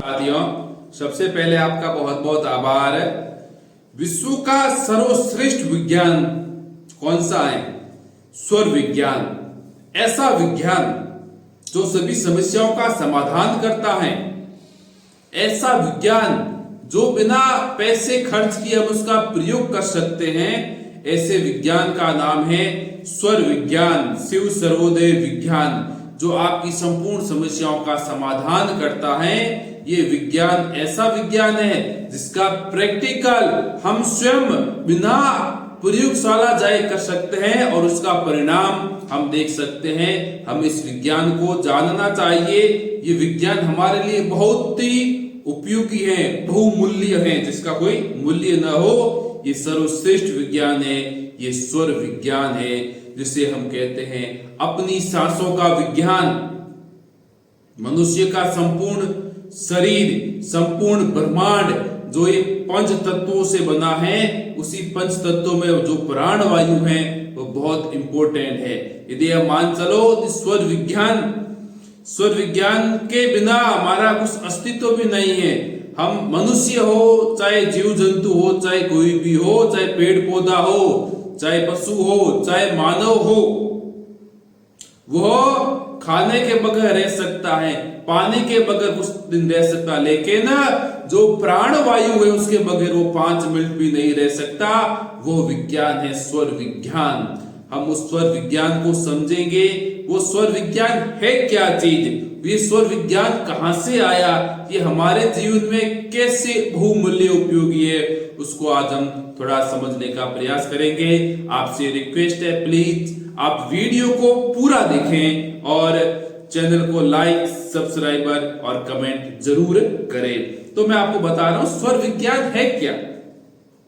साथियों, सबसे पहले आपका बहुत बहुत आभार है। विश्व का सर्वश्रेष्ठ विज्ञान कौन सा है? स्वर विज्ञान। ऐसा विज्ञान जो सभी समस्याओं का समाधान करता है, ऐसा विज्ञान जो बिना पैसे खर्च किए हम उसका प्रयोग कर सकते हैं, ऐसे विज्ञान का नाम है स्वर विज्ञान, शिव सर्वोदय विज्ञान, जो आपकी संपूर्ण समस्याओं का समाधान करता है। ये विज्ञान ऐसा विज्ञान है जिसका प्रैक्टिकल हम स्वयं बिना प्रयोगशाला जाए कर सकते हैं और उसका परिणाम हम देख सकते हैं। हम इस विज्ञान को जानना चाहिए। ये विज्ञान हमारे लिए बहुत ही उपयोगी है, बहुमूल्य है, जिसका कोई मूल्य न हो। ये सर्वश्रेष्ठ विज्ञान है, ये स्वर विज्ञान है, जिसे हम कहते हैं अपनी सांसों का विज्ञान। मनुष्य का संपूर्ण शरीर, संपूर्ण ब्रह्मांड जो ये पंच तत्वों से बना है, उसी पंच तत्वों में जो प्राण वायु है वो बहुत इंपॉर्टेंट है। यदि आप मान चलो तो स्वर विज्ञान के बिना हमारा कुछ अस्तित्व भी नहीं है। हम मनुष्य हो, चाहे जीव जंतु हो, चाहे कोई भी हो, चाहे पेड़ पौधा हो, चाहे पशु हो, चाहे मानव हो, वो खाने के बगैर रह सकता है, पानी के बगैर कुछ दिन रह सकता, लेकिन जो प्राण वायु है उसके बगैर वो 5 मिनट भी नहीं रह सकता। वो विज्ञान है स्वर विज्ञान। हम उस स्वर विज्ञान को समझेंगे। वो स्वर विज्ञान है क्या चीज, ये स्वर विज्ञान कहां से आया, ये हमारे जीवन में कैसे बहुमूल्य उपयोगी है, उसको आज हम थोड़ा समझने का प्रयास करेंगे। आपसे रिक्वेस्ट है, प्लीज आप वीडियो को पूरा देखें और चैनल को लाइक, सब्सक्राइबर और कमेंट जरूर करें। तो मैं आपको बता रहा हूं स्वर विज्ञान है क्या।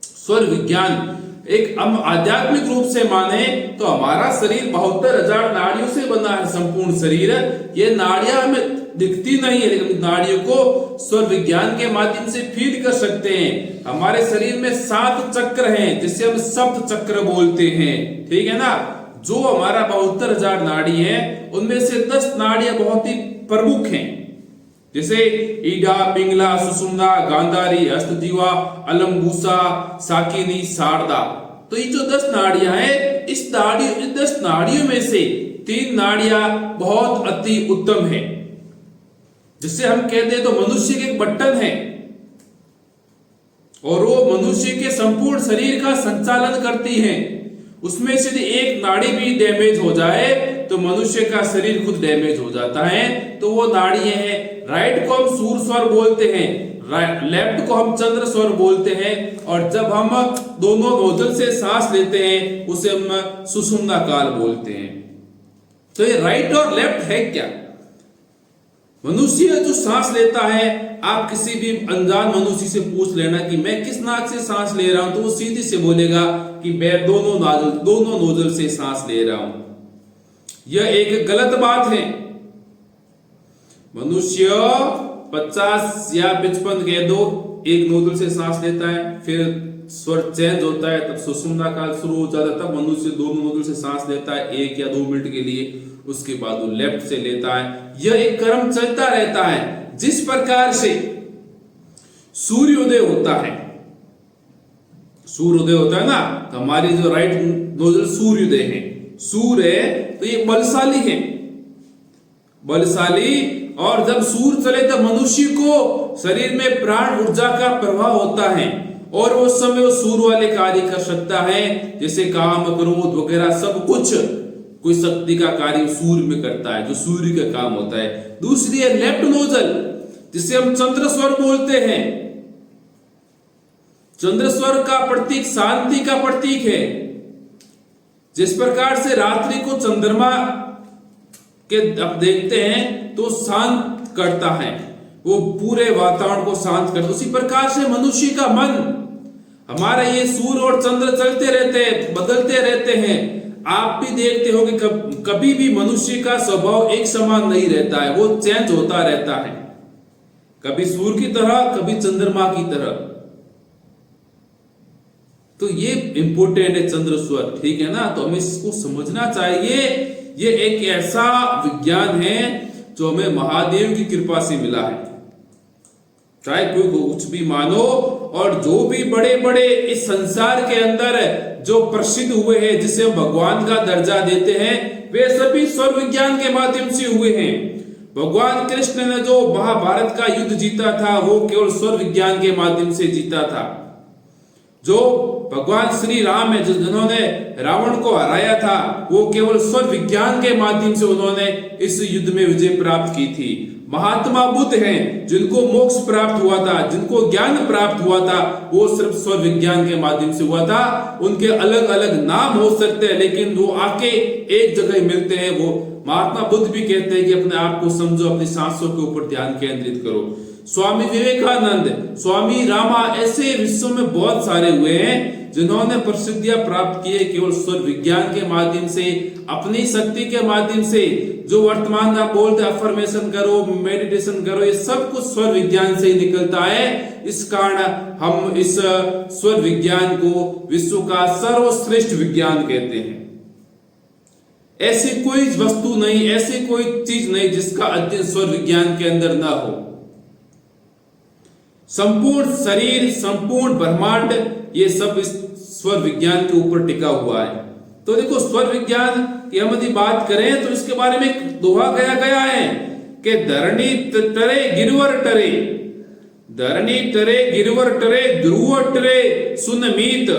स्वर विज्ञान एक हम आध्यात्मिक रूप से माने तो हमारा शरीर 72,000 नाड़ियों से बना है, संपूर्ण शरीर। ये नाड़ियां हमें दिखती नहीं है, लेकिन नाड़ियों को स्वर विज्ञान के माध्यम से फीड कर सकते हैं। हमारे शरीर में 7 चक्र हैं, जिसे हम सप्त चक्र बोलते हैं, ठीक है ना। जो हमारा 72,000 नाड़ी है, उनमें से 10 नाड़ियां बहुत ही प्रमुख हैं, जैसे ईडा, पिंगला, सुषुम्ना, गांधारी, हस्तजीवा, अलंबूसा, साकिनी, शारदा। तो ये जो 10 नाड़ियां हैं, इस 10 नाड़ियों में से 3 नाड़ियां बहुत अति उत्तम है, जिससे हम कहते हैं तो मनुष्य के एक बटन है और वो मनुष्य के संपूर्ण शरीर का संचालन करती है। उसमें से यदि एक नाड़ी भी डैमेज हो जाए तो मनुष्य का शरीर खुद डैमेज हो जाता है। तो वो नाड़ी है, राइट को हम सूर्य स्वर बोलते हैं, लेफ्ट को हम चंद्र स्वर बोलते हैं, और जब हम दोनों नोजल से सांस लेते हैं उसे हम सुषुम्ना काल बोलते हैं। तो ये राइट और लेफ्ट है क्या? मनुष्य जो सांस लेता है, आप किसी भी अनजान मनुष्य से पूछ लेना कि मैं किस नाक से सांस ले रहा हूं, तो वो सीधी से बोलेगा कि मैं दोनों नोजल से सांस ले रहा हूं। यह एक गलत बात है। मनुष्य 50 या 55 कह दो, एक नोजल से सांस लेता है, फिर स्वर चेंज होता है, तब सुषुम्ना काल शुरू हो जाता है, तब मनुष्य दोनों नोजल से सांस लेता है 1 या 2 मिनट के लिए, उसके बाद वो लेफ्ट से लेता है। यह एक क्रम चलता रहता है। जिस प्रकार से सूर्योदय होता है, सूर्योदय होता है ना, तो हमारी जो राइट नोजल सूर्योदय है, सूर्य है तो ये बलशाली है, बलशाली। और जब सूर्य चले तब मनुष्य को शरीर में प्राण ऊर्जा का प्रवाह होता है और उस समय वो सूर्य वाले कार्य कर सकता है, जैसे काम, क्रोध वगैरह सब कुछ, कोई शक्ति का कार्य सूर्य में करता है, जो सूर्य का काम होता है। दूसरी है लेफ्ट नोजल, जिसे हम चंद्र स्वर बोलते हैं। चंद्र स्वर का प्रतीक शांति का प्रतीक है। जिस प्रकार से रात्रि को चंद्रमा के आप देखते हैं तो शांत करता है, वो पूरे वातावरण को शांत करता है, उसी प्रकार से मनुष्य का मन, हमारा ये सूर्य और चंद्र चलते रहते हैं, बदलते रहते हैं। आप भी देखते हो कि कभी भी मनुष्य का स्वभाव एक समान नहीं रहता है, वो चेंज होता रहता है, कभी सूर्य की तरह, कभी चंद्रमा की तरह। तो ये इंपोर्टेंट है चंद्र स्वर, ठीक है ना। तो हमें इसको समझना चाहिए। ये एक ऐसा विज्ञान है जो हमें महादेव की कृपा से मिला है। चाहे कोई कुछ भी मानो, और जो भी बड़े बड़े इस संसार के अंदर जो प्रसिद्ध हुए हैं, जिसे भगवान का दर्जा देते हैं, वे सभी स्वर विज्ञान के माध्यम से हुए हैं। भगवान कृष्ण ने जो महाभारत का युद्ध जीता था वो केवल स्वर विज्ञान के माध्यम से जीता था। जो भगवान श्री राम है, जिन्होंने रावण को हराया था, वो केवल स्वर विज्ञान के माध्यम से उन्होंने इस युद्ध में विजय प्राप्त की थी। महात्मा बुद्ध हैं, जिनको मोक्ष प्राप्त हुआ था, जिनको ज्ञान प्राप्त हुआ था, वो सिर्फ स्वर विज्ञान के माध्यम से हुआ था। उनके अलग अलग नाम हो सकते हैं, लेकिन वो आके एक जगह मिलते हैं। वो महात्मा बुद्ध भी कहते हैं कि अपने आप को समझो, अपनी सांसों के ऊपर ध्यान केंद्रित करो। स्वामी विवेकानंद, स्वामी रामा, ऐसे विश्व में बहुत सारे हुए हैं जिन्होंने प्रसिद्धियां प्राप्त की है केवल स्वर विज्ञान के माध्यम से, अपनी शक्ति के माध्यम से। जो वर्तमान में आप बोलते अफर्मेशन करो, मेडिटेशन करो, ये सब कुछ स्वर विज्ञान से ही निकलता है। इस कारण हम इस स्वर विज्ञान को विश्व का सर्वश्रेष्ठ विज्ञान कहते हैं। ऐसी कोई वस्तु नहीं, ऐसी कोई चीज नहीं जिसका अध्ययन स्वर विज्ञान के अंदर ना हो। संपूर्ण शरीर, संपूर्ण ब्रह्मांड, ये सब इस स्वर विज्ञान के ऊपर टिका हुआ है। तो देखो, स्वर विज्ञान की हम यदि बात करें तो इसके बारे में एक दोहा गया है कि धरणी टरे गिरवर टरे, धरणी टरे गिरवर टरे, ध्रुव टरे सुनमीत,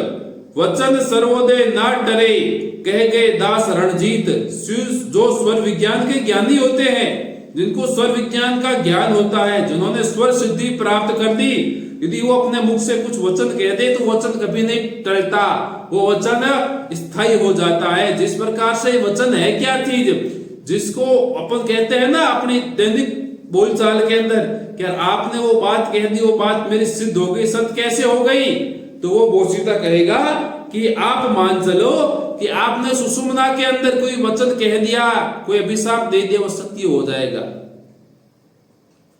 वचन सर्वोदय ना टरे, कह गए दास रणजीत। जो स्वर विज्ञान के ज्ञानी होते हैं, जिनको स्वर विज्ञान का ज्ञान होता है, जिन्होंने स्वर सिद्धि प्राप्त कर दी, यदि वो अपने मुख से कुछ वचन कह दे तो वचन कभी नहीं टलता, वो वचन स्थायी हो जाता है। जिस प्रकार से वचन है क्या चीज, जिसको अपन कहते हैं ना अपनी दैनिक बोलचाल के अंदर, क्या आपने वो बात कह दी, वो बात मेरी सिद्ध हो गई, सत्य कैसे हो गई, तो वो बोसीता कहेगा कि आप मान चलो कि आपने सुषुम्ना के अंदर कोई वचन कह दिया, कोई अभिशाप दे दिया, वो सत्य हो जाएगा।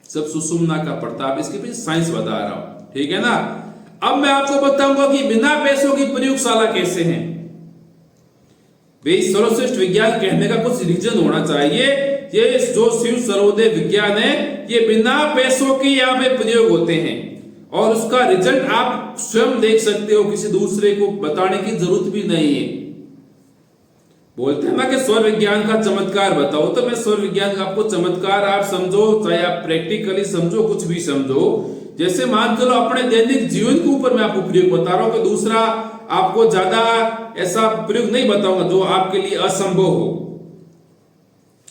सब सुषुम्ना का प्रताप, इसके पीछे साइंस बता रहा हूं, ठीक है ना। अब मैं आपको बताऊंगा कि बिना पैसों की प्रयोगशाला कैसे है। सर्वश्रेष्ठ विज्ञान कहने का कुछ रीजन होना चाहिए। ये जो शिव सर्वोदय विज्ञान है, ये बिना पैसों के यहाँ पे प्रयोग होते हैं, और उसका रिजल्ट आप स्वयं देख सकते हो, किसी दूसरे को बताने की जरूरत भी नहीं है। बोलते हैं ना कि स्वर विज्ञान का चमत्कार बताओ, तो मैं स्वर विज्ञान का आपको चमत्कार आप समझो, चाहे आप प्रैक्टिकली समझो, कुछ भी समझो। जैसे मान चलो अपने दैनिक जीवन के ऊपर मैं आपको प्रयोग बता रहा हूं, कि दूसरा आपको ज्यादा ऐसा प्रयोग नहीं बताऊंगा जो आपके लिए असंभव हो,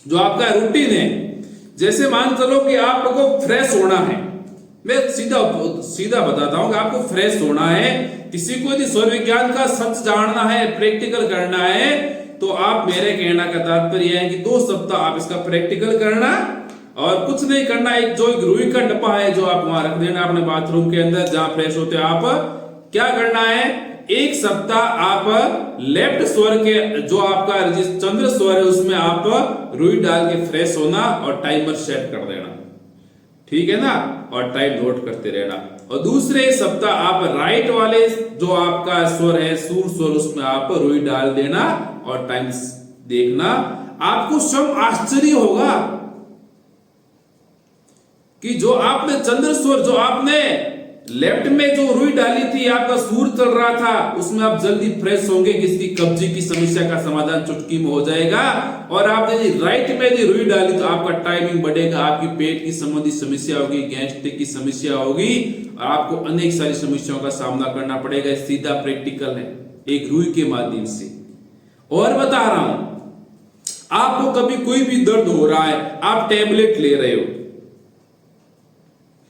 जो आपका रूटीन है। जैसे मान चलो कि आपको फ्रेश होना है, मैं सीधा बताता हूं कि आपको फ्रेश होना है। किसी को यदि स्वर विज्ञान का सच जानना है, प्रैक्टिकल करना है, तो आप, मेरे कहना का तात्पर्य है कि 2 सप्ताह आप इसका प्रैक्टिकल करना, और कुछ नहीं करना। एक रुई का डब्बा है जो आप वहां रख देना अपने बाथरूम के अंदर जहां फ्रेश होते हैं। आप क्या करना है, 1 सप्ताह आप लेफ्ट स्वर के जो आपका चंद्र स्वर है उसमें आप रुई डाल के फ्रेश होना और टाइमर सेट कर देना, ठीक है ना, और टाइम नोट करते रहना। और दूसरे सप्ताह आप राइट वाले जो आपका स्वर है, सूर स्वर, उसमें आप रुई डाल देना और टाइम देखना। आपको स्वयं आश्चर्य होगा कि जो आपने चंद्र स्वर, जो आपने लेफ्ट में जो रुई डाली थी, आपका सूर चल रहा था, उसमें आप जल्दी फ्रेश होंगे, किसी कब्जे की समस्या का समाधान चुटकी में हो जाएगा। और आपने यदि राइट में यदि रुई डाली तो आपका टाइमिंग बढ़ेगा, आपकी पेट की संबंधी समस्या होगी, गैस्ट्रिक की समस्या होगी, और आपको अनेक सारी समस्याओं का सामना करना पड़ेगा। सीधा प्रैक्टिकल है, एक रुई के माध्यम से। और बता रहा हूं, आपको कभी कोई भी दर्द हो रहा है, आप टैबलेट ले रहे हो,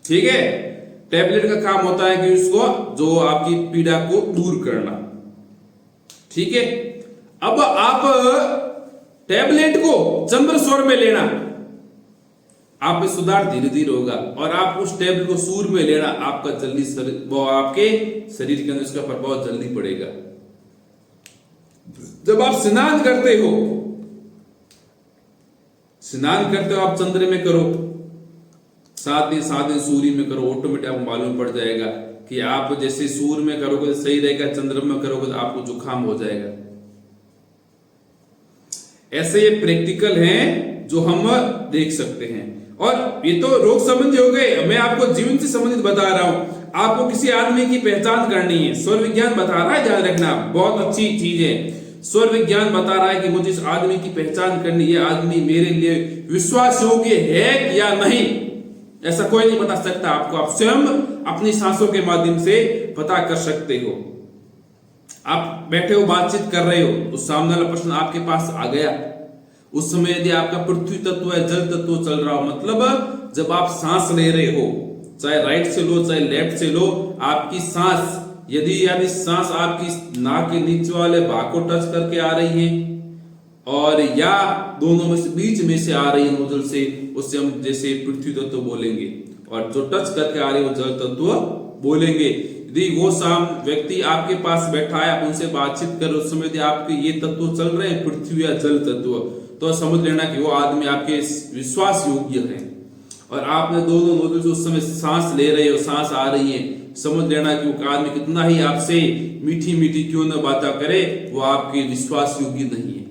ठीक है, टैबलेट का काम होता है कि उसको, जो आपकी पीड़ा को दूर करना, ठीक है। अब आप टैबलेट को चंद्र स्वर में लेना, आप में सुधार धीरे धीरे होगा, और आप उस टैबलेट को सूर में लेना, आपका जल्दी वो आपके शरीर के अंदर उसका प्रभाव जल्दी पड़ेगा। जब आप स्नान करते हो आप चंद्र में करो, 7 दिन सूर्य में करो, ऑटोमेटिक आपको मालूम पड़ जाएगा कि आप जैसे सूर्य में करोगे तो सही रहेगा, चंद्र में करोगे तो आपको जुकाम हो जाएगा। ऐसे ये प्रैक्टिकल हैं जो हम देख सकते हैं। और ये तो रोग संबंधी हो गए, मैं आपको जीवन से संबंधित बता रहा हूं। आपको किसी आदमी की पहचान करनी है, स्वर विज्ञान बता रहा है, ध्यान रखना, बहुत अच्छी चीज है। स्वर विज्ञान बता रहा है कि मुझे इस आदमी की पहचान करनी है, आदमी मेरे लिए विश्वास योग्य है या नहीं। ऐसा कोई नहीं बता सकता आपको, आप स्वयं अपनी सांसों के माध्यम से पता कर सकते हो। आप बैठे हो, बातचीत कर रहे हो, तो सामने वाला प्रश्न आपके पास आ गया, उस समय यदि आपका पृथ्वी तत्व है, जल तत्व चल रहा हो, मतलब जब आप सांस ले रहे हो, चाहे राइट से लो चाहे लेफ्ट से लो, आपकी सांस यदि सांस आपकी नाक के नीचे वाले भाग को टच करके आ रही है और या दोनों में से बीच में से आ रही है नोजल से, उससे हम जैसे पृथ्वी तत्व बोलेंगे, और जो टच करके आ रही है वो जल तत्व बोलेंगे। यदि वो व्यक्ति आपके पास बैठा है, आप उनसे बातचीत कर, उस समय यदि आपके ये तत्व चल रहे हैं, पृथ्वी या जल तत्व, तो समझ लेना कि वो आदमी आपके विश्वास योग्य है। और आपने दोनों नोजल से उस समय सांस ले रहे हो, सांस आ रही है, समझ लेना कि वो आदमी कितना ही आपसे मीठी मीठी क्यों न बातें करे, वो आपके विश्वास योग्य नहीं है।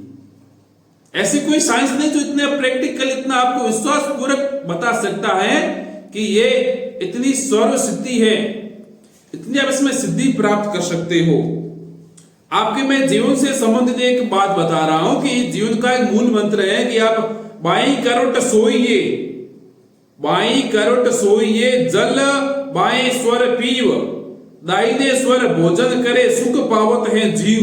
ऐसी कोई साइंस नहीं जो इतने प्रैक्टिकल, इतना आपको विश्वास पूर्वक बता सकता है कि ये इतनी सर्व सिद्धि है, इतनी आप इसमें सिद्धि प्राप्त कर सकते हो। आपके मैं जीवन से संबंधित एक बात बता रहा हूं कि जीवन का एक मूल मंत्र है कि आप बाई करोट सोइए, बाई करोट सोइए, जल बाएं स्वर पीव, दाहिने स्वर भोजन करे, सुख पावत है जीव।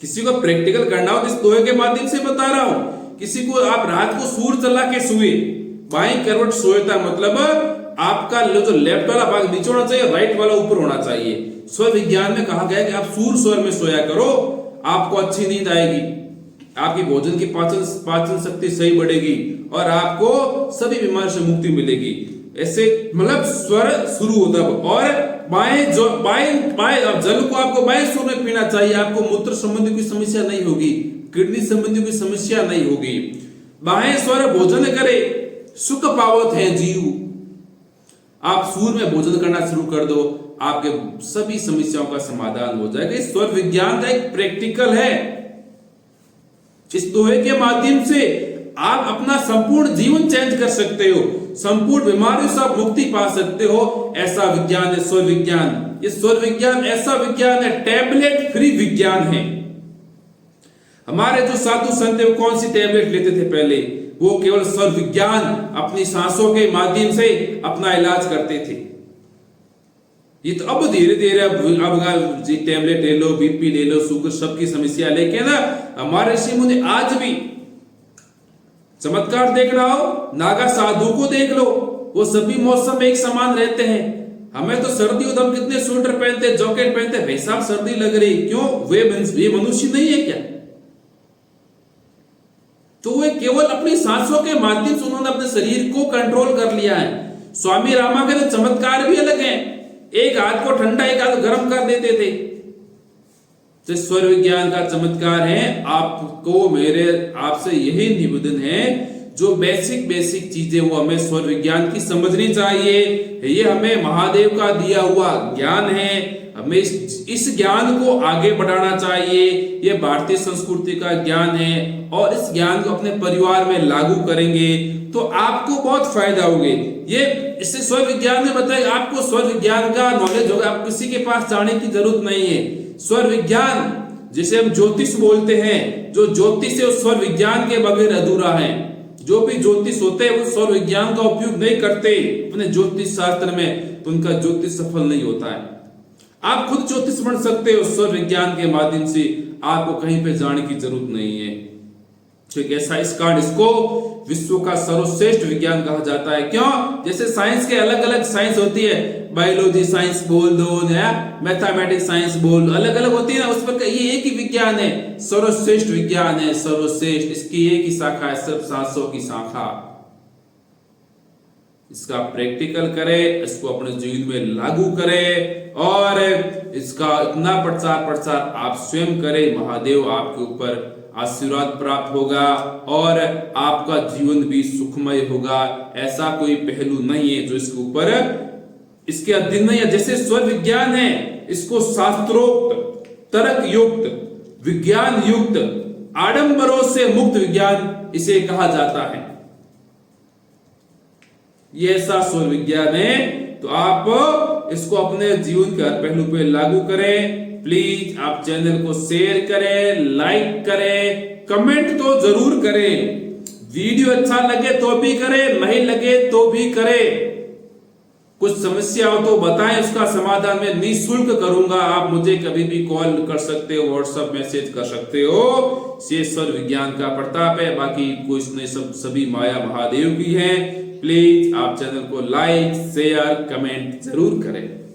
किसी को प्रैक्टिकल करना हो तो इस दोहे के माध्यम से बता रहा हूं। किसी को आप रात को सूर चला के सोए, बाई करवट सोएता मतलब आपका जो लेफ्ट वाला भाग नीचे होना चाहिए, राइट वाला ऊपर होना चाहिए। स्वर विज्ञान में कहा गया है कि आप सूर स्वर में सोया करो, आपको अच्छी नींद आएगी, आपकी भोजन की पाचन शक्ति सही बढ़ेगी और आपको सभी बीमारी से मुक्ति मिलेगी। ऐसे मतलब स्वर शुरू होता है। और बाएं जल को आपको बाएं स्वर में पीना चाहिए, आपको मूत्र संबंधी कोई समस्या नहीं होगी, किडनी संबंधी कोई समस्या नहीं होगी। बाएं स्वर भोजन करे, सुख पावत है जीव। आप सूर में भोजन करना शुरू कर दो, आपके सभी समस्याओं का समाधान हो जाएगा। इस स्वर विज्ञान का एक प्रैक्टिकल है। इस दोहे के माध्यम से आप अपना संपूर्ण जीवन चेंज कर सकते हो, संपूर्ण बीमारियों से आप मुक्ति पा सकते हो। ऐसा विज्ञान है स्वर विज्ञान। ये स्वर विज्ञान ऐसा विज्ञान है, टैबलेट फ्री विज्ञान है। हमारे जो साधु संत है वो कौन सी टैबलेट लेते थे पहले? वो केवल स्वर विज्ञान अपनी सांसों के माध्यम से अपना इलाज करते थे। ये तो अब धीरे धीरे अब टैबलेट ले लो, बीपी ले लो, शुगर सबकी समस्या, लेकिन हमारे ऋषि मुनि आज भी चमत्कार देख रहा हो, नागा साधु को देख लो, वो सभी मौसम में एक समान रहते हैं। हमें तो सर्दी हो तो हम कितने स्वेटर पहनते, जैकेट पहनते, वैसा सर्दी लग रही, क्यों? वे मनुष्य नहीं है क्या? तो वे केवल अपनी सांसों के माध्यम से उन्होंने अपने शरीर को कंट्रोल कर लिया है। स्वामी रामा के तो चमत्कार भी अलग हैं, एक हाथ को ठंडा एक हाथ गर्म कर देते थे। तो स्वर विज्ञान का चमत्कार है। आपको मेरे आपसे यही निवेदन है, जो बेसिक चीजें वो हमें स्वर विज्ञान की समझनी चाहिए। ये हमें महादेव का दिया हुआ ज्ञान है, हमें इस ज्ञान को आगे बढ़ाना चाहिए। ये भारतीय संस्कृति का ज्ञान है और इस ज्ञान को अपने परिवार में लागू करेंगे तो आपको बहुत फायदा होगा। ये इससे स्वर विज्ञान में बताया, आपको स्वर विज्ञान का नॉलेज होगा, आप किसी के पास जाने की जरूरत नहीं है। स्वर विज्ञान जिसे हम ज्योतिष बोलते हैं, जो ज्योतिष है उस स्वर विज्ञान के बगैर अधूरा है। जो भी ज्योतिष होते हैं वो स्वर विज्ञान का उपयोग नहीं करते अपने ज्योतिष शास्त्र में, तो उनका ज्योतिष सफल नहीं होता है। आप खुद ज्योतिष बन सकते हो स्वर विज्ञान के माध्यम से, आपको कहीं पे जाने की जरूरत नहीं है। ठीक है, इस कारण इसको विश्व का सर्वश्रेष्ठ विज्ञान कहा जाता है। क्यों? जैसे साइंस के अलग अलग साइंस होती है, बायोलॉजी साइंस बोल दो, मैथमेटिक्स साइंस बोल, अलग अलग होती है ना, उस पर ये एक ही विज्ञान है, सर्वश्रेष्ठ विज्ञान है, सर्वश्रेष्ठ। इसकी एक ही शाखा है, सब 700 की शाखा। इसका प्रैक्टिकल करें, इसको अपने जीवन में लागू करें और इसका इतना प्रचार आप स्वयं करें, महादेव आपके ऊपर आशीर्वाद प्राप्त होगा और आपका जीवन भी सुखमय होगा। ऐसा कोई पहलू नहीं है जो इसके ऊपर इसके अधीन नहीं है। जैसे स्वर विज्ञान है, इसको शास्त्रोक्त, तर्क युक्त, विज्ञान युक्त, आडंबरों से मुक्त विज्ञान इसे कहा जाता है। ये ऐसा स्वर विज्ञान है। तो आप इसको अपने जीवन के हर पहलू पे लागू करें। प्लीज आप चैनल को शेयर करें, लाइक करें, कमेंट तो जरूर करें। वीडियो अच्छा लगे तो भी करें, नहीं लगे तो भी करें। कुछ समस्या हो तो बताएं, उसका समाधान मैं निःशुल्क करूंगा। आप मुझे कभी भी कॉल कर सकते हो, व्हाट्सएप मैसेज कर सकते हो। स्वर विज्ञान का प्रताप है, बाकी कुछ नहीं, सब सभी माया महादेव की है। प्लीज आप चैनल को लाइक शेयर कमेंट जरूर करें।